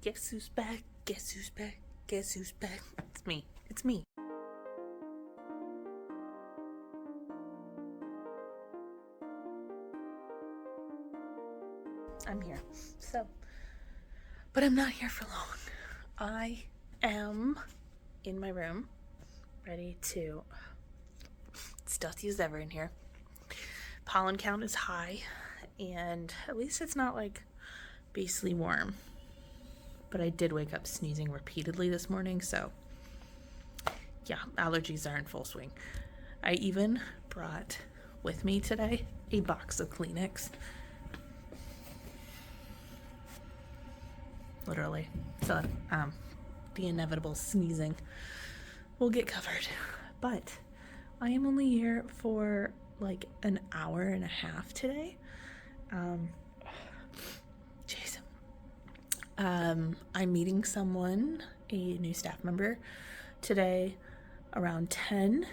Guess who's back? Guess who's back? Guess who's back? It's me. It's me. I'm here. But I'm not here for long. I am in my room, ready to. It's dusty as ever in here. Pollen count is high, and at least it's not like beastly warm. But I did wake up sneezing repeatedly this morning, so yeah, allergies are in full swing. I even brought with me today a box of Kleenex. Literally. So the inevitable sneezing will get covered. But I am only here for like an hour and a half today. Jeez. I'm meeting someone, a new staff member, today around 10,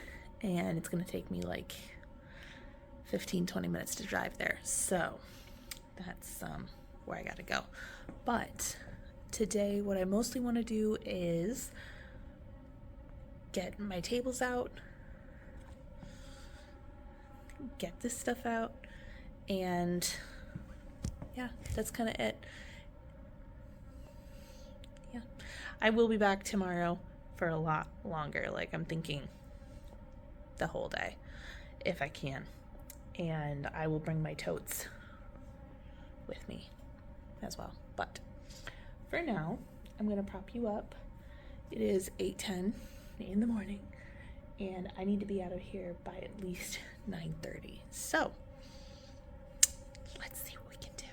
and it's going to take me like 15-20 minutes to drive there. So that's where I got to go. But today what I mostly want to do is get my tables out, get this stuff out, and yeah, that's kind of it. Yeah, I will be back tomorrow for a lot longer. Like, I'm thinking the whole day if I can, and I will bring my totes with me as well. But for now, I'm gonna prop you up. It is 8:10 in the morning, and I need to be out of here by at least 9:30. So let's see what we can do.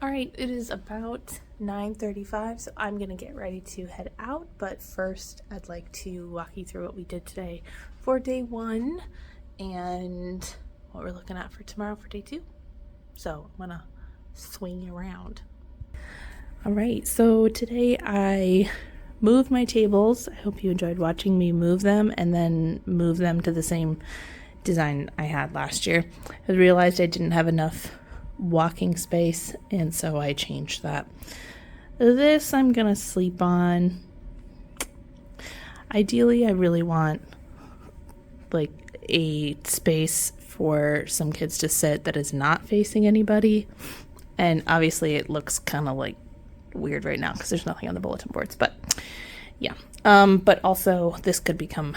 All right, it is about 9:35, so I'm gonna get ready to head out. But first, I'd like to walk you through what we did today for day 1 and what we're looking at for tomorrow for day 2. So I'm gonna swing you around. All right, so today I moved my tables. I hope you enjoyed watching me move them and then move them to the same design I had last year. I realized I didn't have enough walking space, and so I changed that. This I'm gonna sleep on. Ideally, I really want like a space for some kids to sit that is not facing anybody, and obviously it looks kind of like weird right now because there's nothing on the bulletin boards, but yeah. But also this could become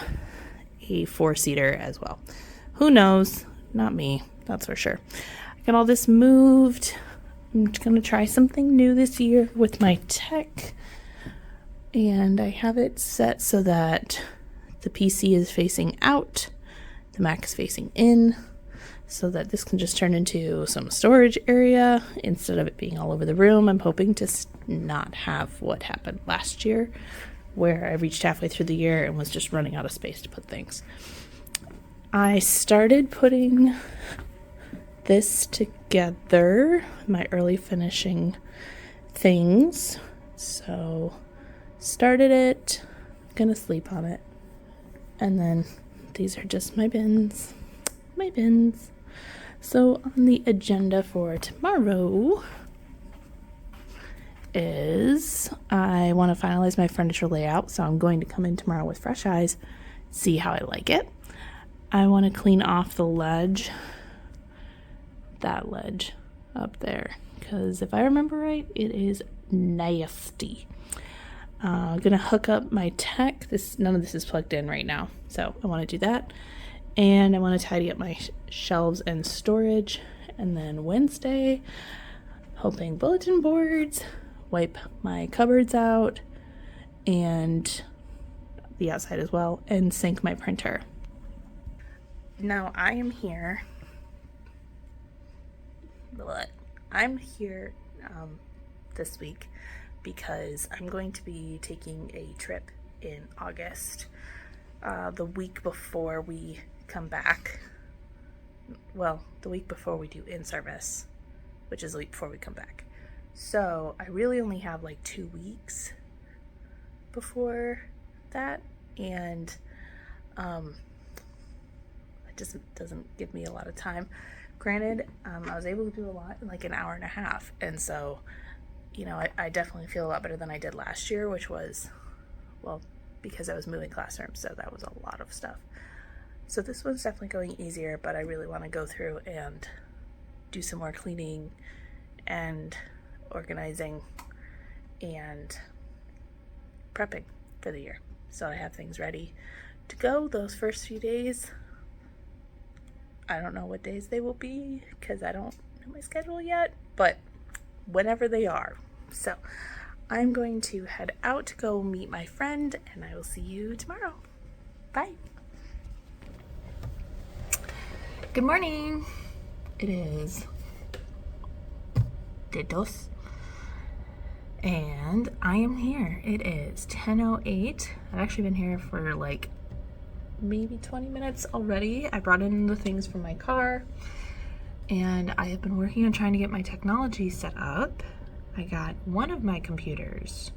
a 4-seater as well. Who knows? Not me, that's for sure. Got all this moved. I'm just going to try something new this year with my tech. And I have it set so that the PC is facing out, the Mac is facing in, so that this can just turn into some storage area instead of it being all over the room. I'm hoping to not have what happened last year, where I reached halfway through the year and was just running out of space to put things. I started putting this together, my early finishing things. So started it, gonna sleep on it. And then these are just my bins. So on the agenda for tomorrow is I want to finalize my furniture layout. So I'm going to come in tomorrow with fresh eyes, see how I like it. I want to clean off the ledge, that ledge up there, because if I remember right, it is nasty. I'm gonna hook up my tech. None of this is plugged in right now, so I want to do that, and I want to tidy up my shelves and storage. And then Wednesday, hoping bulletin boards, wipe my cupboards out and the outside as well, and sync my printer. Now I am here. I'm here this week because I'm going to be taking a trip in August, the week before we come back. Well, the week before we do in-service, which is the week before we come back. So I really only have like 2 weeks before that, and it just doesn't give me a lot of time. Granted, I was able to do a lot in like an hour and a half, and so, you know, I definitely feel a lot better than I did last year, which was, well, because I was moving classrooms, so that was a lot of stuff. So this one's definitely going easier, but I really want to go through and do some more cleaning and organizing and prepping for the year, so I have things ready to go those first few days. I don't know what days they will be because I don't know my schedule yet, but whenever they are. So I'm going to head out to go meet my friend, and I will see you tomorrow. Bye. Good morning. It is day dos, and I am here. It is 10:08. I've actually been here for like maybe 20 minutes already. I brought in the things from my car, and I have been working on trying to get my technology set up. I got one of my computers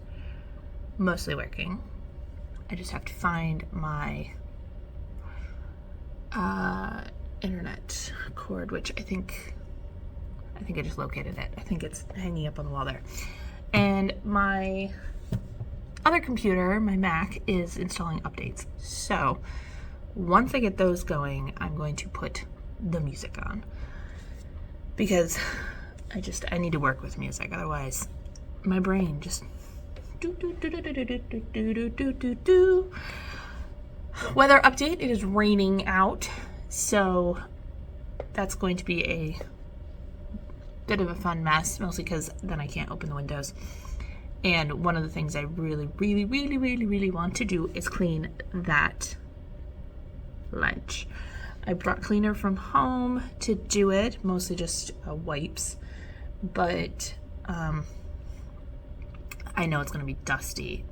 mostly working. I just have to find my internet cord, which I think I just located it. I think it's hanging up on the wall there. And my other computer, my Mac, is installing updates. So once I get those going, I'm going to put the music on, because I need to work with music. Otherwise, my brain just do. Weather update, it is raining out, so that's going to be a bit of a fun mess, mostly because then I can't open the windows. And one of the things I really want to do is clean that ledge. I brought cleaner from home to do it, mostly just wipes, but I know it's going to be dusty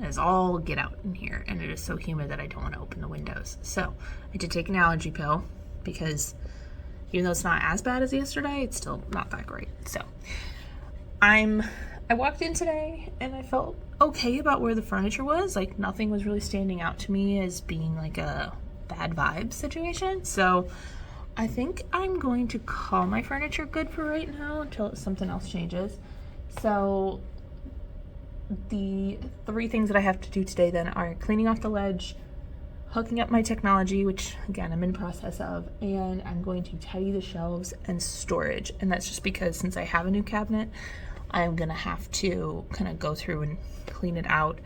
as all get out in here, and it is so humid that I don't want to open the windows. So I did take an allergy pill because even though it's not as bad as yesterday, it's still not that great. So I walked in today and I felt okay about where the furniture was. Like, nothing was really standing out to me as being like a bad vibe situation. So I think I'm going to call my furniture good for right now until something else changes. So the 3 things that I have to do today then are cleaning off the ledge, hooking up my technology, which again I'm in process of, and I'm going to tidy the shelves and storage. And that's just because since I have a new cabinet, I'm gonna have to kind of go through and clean it out.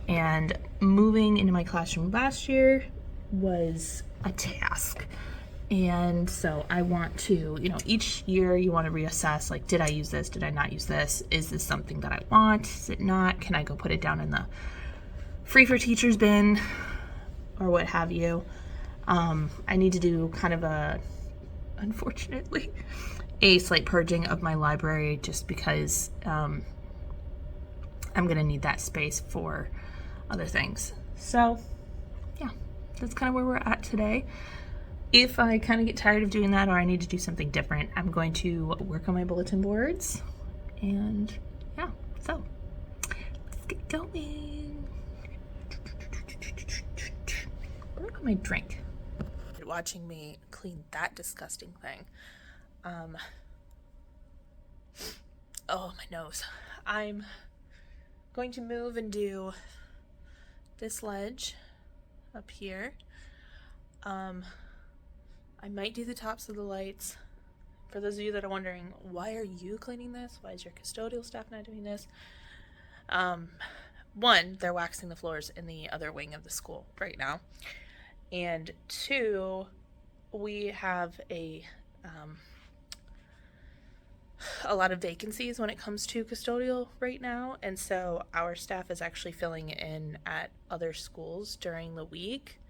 And moving into my classroom last year was a task. And so I want to, each year you want to reassess, like, did I use this? Did I not use this? Is this something that I want? Is it not? Can I go put it down in the free for teachers bin or what have you? I need to do kind of unfortunately, a slight purging of my library just because I'm going to need that space for other things. So yeah, that's kind of where we're at today. If I kind of get tired of doing that or I need to do something different, I'm going to work on my bulletin boards. And yeah, so let's get going. Look at my drink. Watching me clean that disgusting thing. Oh, my nose. I'm going to move and do this ledge up here. I might do the tops of the lights. For those of you that are wondering, why are you cleaning this? Why is your custodial staff not doing this? One, they're waxing the floors in the other wing of the school right now. And 2, we have a lot of vacancies when it comes to custodial right now. And so our staff is actually filling in at other schools during the week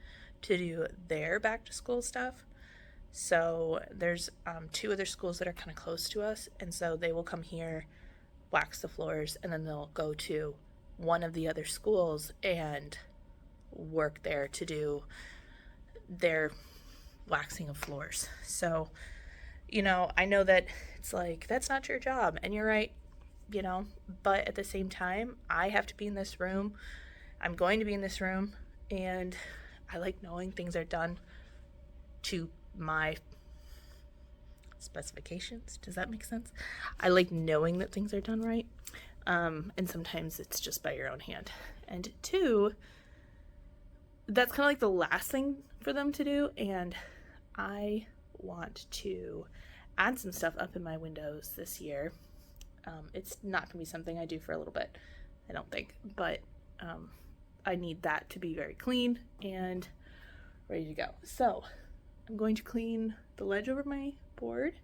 to do their back to school stuff. So there's 2 other schools that are kind of close to us, and so they will come here, wax the floors, and then they'll go to one of the other schools and work there to do their waxing of floors. So, I know that it's like, that's not your job, and you're right, but at the same time, I have to be in this room. I'm going to be in this room, and I like knowing things are done to my specifications. Does that make sense? I like knowing that things are done right. And sometimes it's just by your own hand. And 2, that's kind of like the last thing for them to do. And I want to add some stuff up in my windows this year. It's not going to be something I do for a little bit, I don't think. But I need that to be very clean and ready to go. So I'm going to clean the ledge over my board,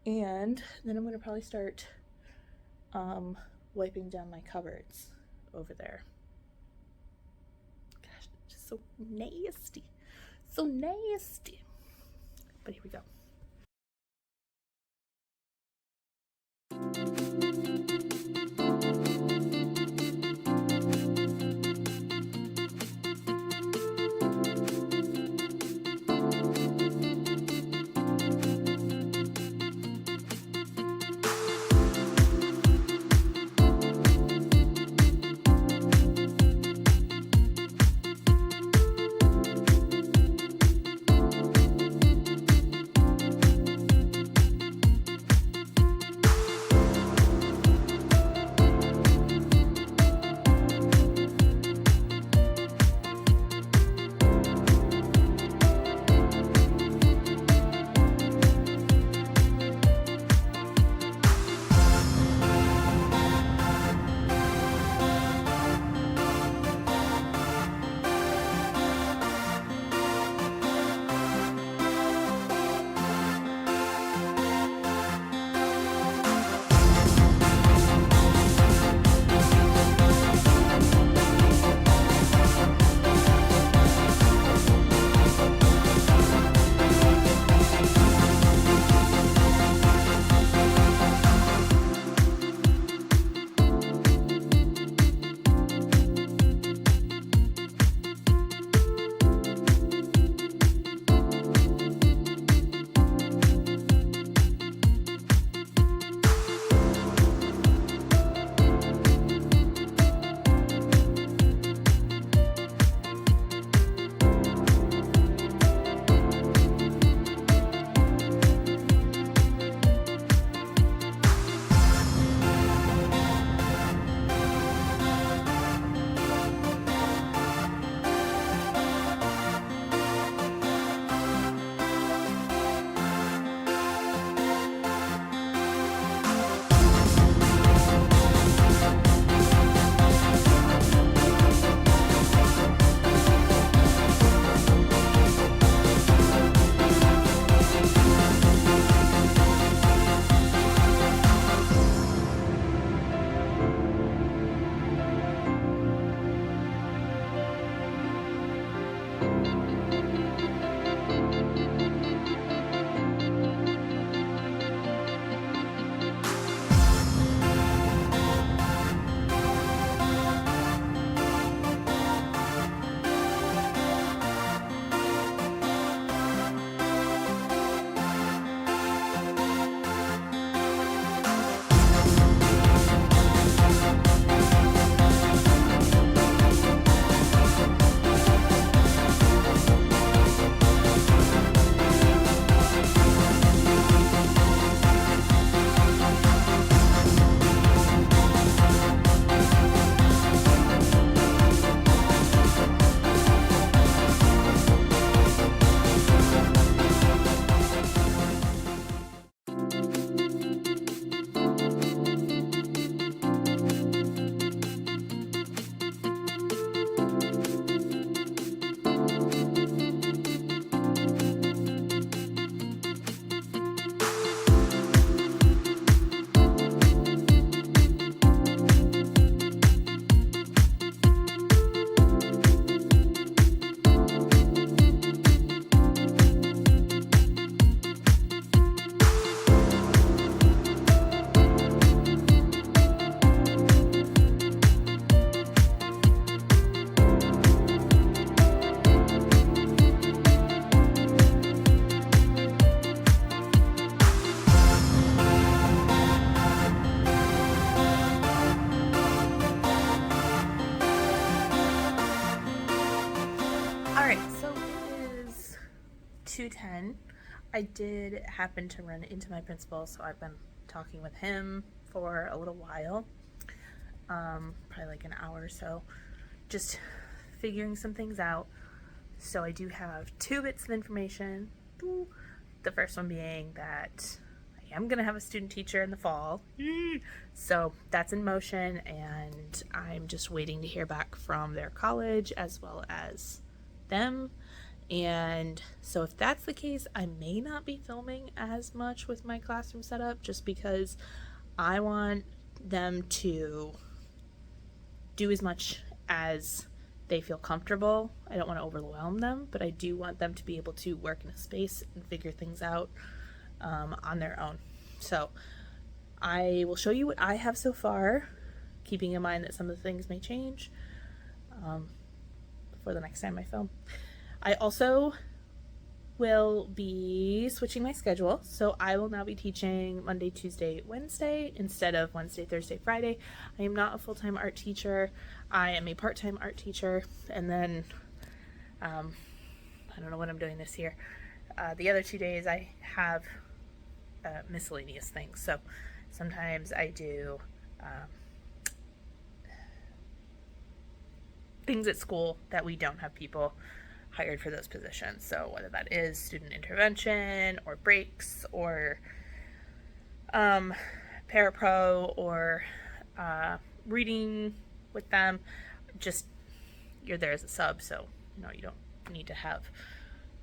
and then I'm going to probably start wiping down my cupboards over there. Gosh, it's just so nasty. So nasty. But here we go. 2:10. I did happen to run into my principal, so I've been talking with him for a little while, probably like an hour or so, just figuring some things out. So I do have 2 bits of information. The first one being that I am going to have a student teacher in the fall. So that's in motion, and I'm just waiting to hear back from their college as well as them. And so if that's the case, I may not be filming as much with my classroom setup, just because I want them to do as much as they feel comfortable. I don't want to overwhelm them, but I do want them to be able to work in a space and figure things out on their own. So I will show you what I have so far, keeping in mind that some of the things may change for the next time I film. I also will be switching my schedule, so I will now be teaching Monday, Tuesday, Wednesday instead of Wednesday, Thursday, Friday. I am not a full-time art teacher. I am a part-time art teacher, and then I don't know what I'm doing this year. The other 2 days I have miscellaneous things, so sometimes I do things at school that we don't have people hired for those positions. So whether that is student intervention or breaks or parapro or reading with them, just you're there as a sub, so you don't need to have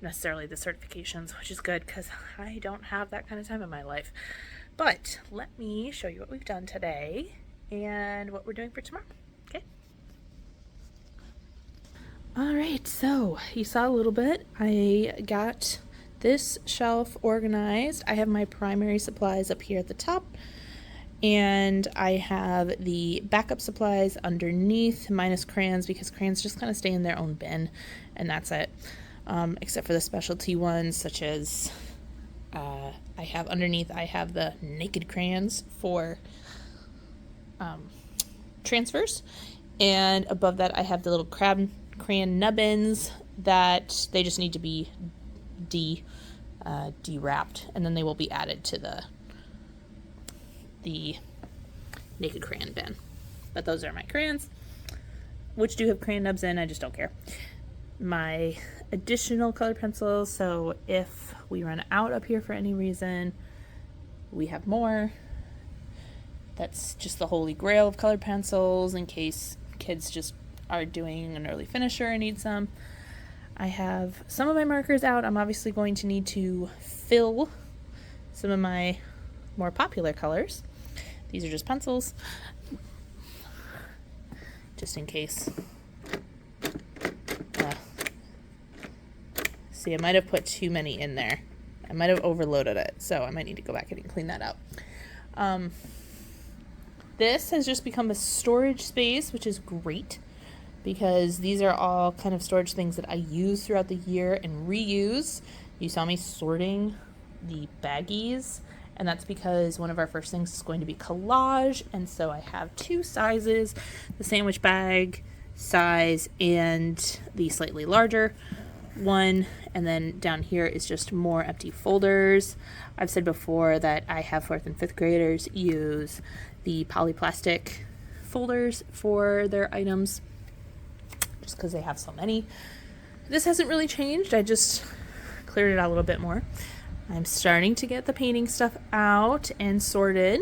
necessarily the certifications, which is good because I don't have that kind of time in my life. But let me show you what we've done today and what we're doing for tomorrow. Okay. All right, so you saw a little bit. I got this shelf organized. I have my primary supplies up here at the top, and I have the backup supplies underneath, minus crayons, because crayons just kind of stay in their own bin, and that's it. Except for the specialty ones, such as I have underneath, I have the naked crayons for transfers, and above that I have the little crab crayon nubbins that they just need to be de-wrapped, and then they will be added to the naked crayon bin. But those are my crayons, which do have crayon nubs in. I just don't care. My additional colored pencils, so if we run out up here for any reason, we have more. That's just the holy grail of colored pencils in case kids just are doing an early finisher and need some. I have some of my markers out. I'm obviously going to need to fill some of my more popular colors. These are just pencils, just in case. See, I might have put too many in there. I might have overloaded it, so I might need to go back and clean that up. This has just become a storage space, which is great, because these are all kind of storage things that I use throughout the year and reuse. You saw me sorting the baggies, and that's because one of our first things is going to be collage, and so I have 2 sizes, the sandwich bag size and the slightly larger one, and then down here is just more empty folders. I've said before that I have 4th and 5th graders use the polyplastic folders for their items just because they have so many. This hasn't really changed. I just cleared it out a little bit more. I'm starting to get the painting stuff out and sorted.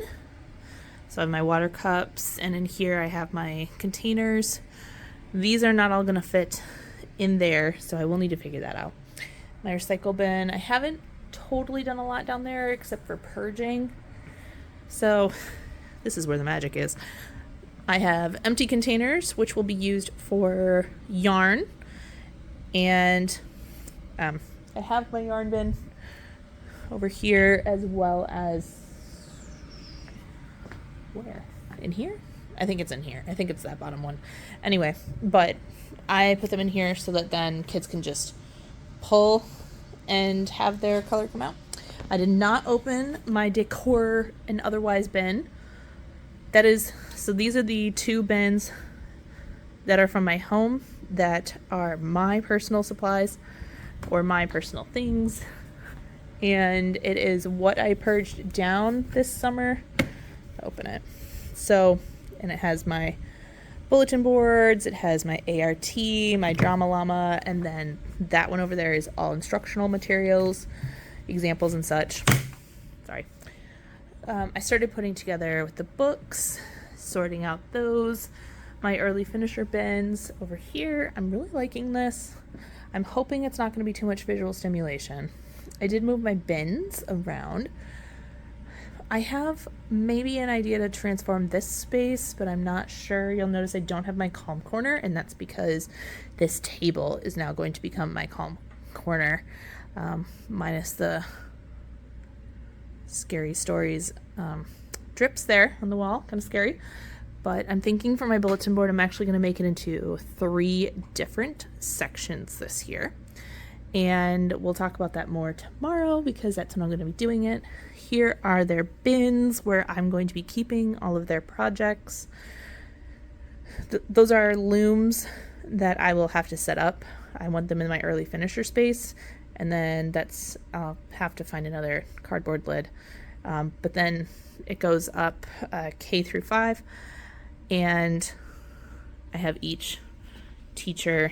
So I have my water cups, and in here I have my containers. These are not all going to fit in there, so I will need to figure that out. My recycle bin, I haven't totally done a lot down there except for purging. So this is where the magic is. I have empty containers, which will be used for yarn, and I have my yarn bin over here, as well as where? In here? I think it's in here. I think it's that bottom one. Anyway, but I put them in here so that then kids can just pull and have their color come out. I did not open my decor and otherwise bin. So these are the 2 bins that are from my home that are my personal supplies. or my personal things. And it is what I purged down this summer. Open it. So, and it has my bulletin boards, it has my ART, my drama llama, and then that one over there is all instructional materials, examples and such. Sorry. I started putting together with the books, sorting out those, my early finisher bins over here. I'm really liking this. I'm hoping it's not going to be too much visual stimulation. I did move my bins around. I have maybe an idea to transform this space, but I'm not sure. You'll notice I don't have my calm corner, and that's because this table is now going to become my calm corner, minus the scary stories drips there on the wall. Kind of scary. But I'm thinking for my bulletin board, I'm actually going to make it into 3 different sections this year. And we'll talk about that more tomorrow because that's when I'm going to be doing it. Here are their bins where I'm going to be keeping all of their projects. Those are looms that I will have to set up. I want them in my early finisher space. And then I'll have to find another cardboard lid. But then it goes up K through 5. And I have each teacher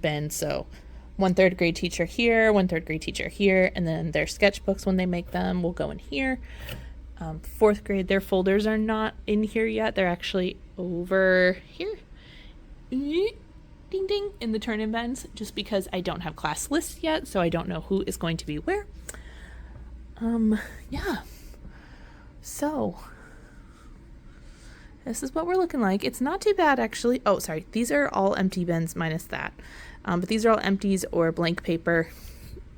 bin. So 1 3rd grade teacher here, 1 3rd grade teacher here, and then their sketchbooks when they make them will go in here. 4th grade, their folders are not in here yet. They're actually over here. Ding ding in the turn-in bins, just because I don't have class lists yet, so I don't know who is going to be where. Yeah. So this is what we're looking like. It's not too bad, actually. Oh, sorry. These are all empty bins minus that. But these are all empties or blank paper.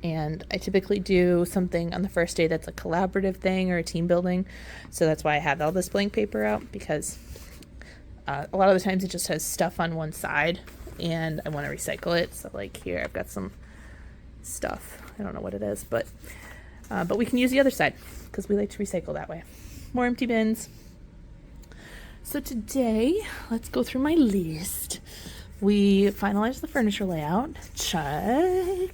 And I typically do something on the first day that's a collaborative thing or a team building. So that's why I have all this blank paper out, because a lot of the times it just has stuff on one side and I want to recycle it. So like here, I've got some stuff. I don't know what it is, but we can use the other side because we like to recycle that way. More empty bins. So today, let's go through my list. We finalized the furniture layout. Check.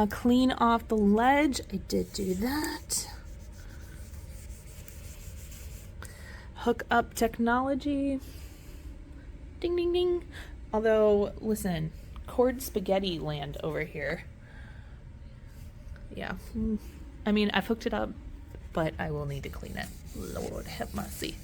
Clean off the ledge. I did do that. Hook up technology. Ding, ding, ding. Although, listen, cord spaghetti land over here. Yeah. I mean, I've hooked it up, but I will need to clean it. Lord have mercy.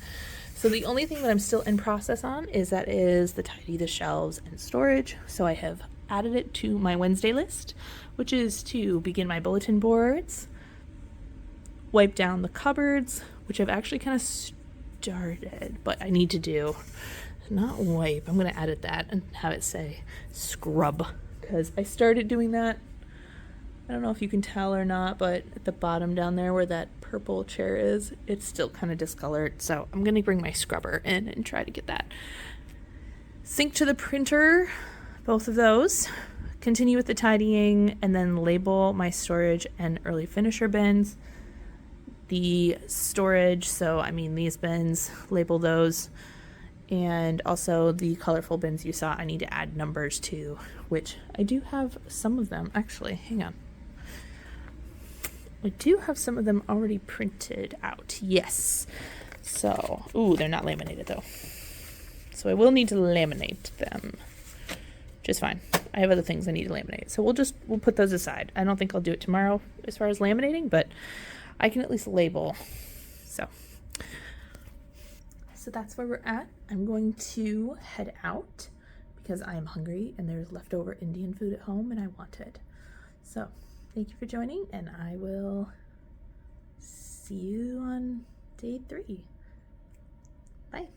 So the only thing that I'm still in process on is the tidy the shelves and storage. So I have added it to my Wednesday list, which is to begin my bulletin boards, wipe down the cupboards, which I've actually kind of started, but I need to do, not wipe, I'm going to edit that and have it say scrub, because I started doing that. I don't know if you can tell or not, but at the bottom down there where that purple chair is, it's still kind of discolored. So I'm going to bring my scrubber in and try to get that. Sync to the printer, both of those. Continue with the tidying and then label my storage and early finisher bins. The storage, so I mean these bins, label those. And also the colorful bins you saw, I need to add numbers to, which I do have some of them. Actually, hang on. I do have some of them already printed out. Yes. So, ooh, they're not laminated though. So I will need to laminate them. Which is fine. I have other things I need to laminate. So we'll put those aside. I don't think I'll do it tomorrow as far as laminating, but I can at least label. So that's where we're at. I'm going to head out because I am hungry and there's leftover Indian food at home and I want it. So thank you for joining, and I will see you on day 3. Bye.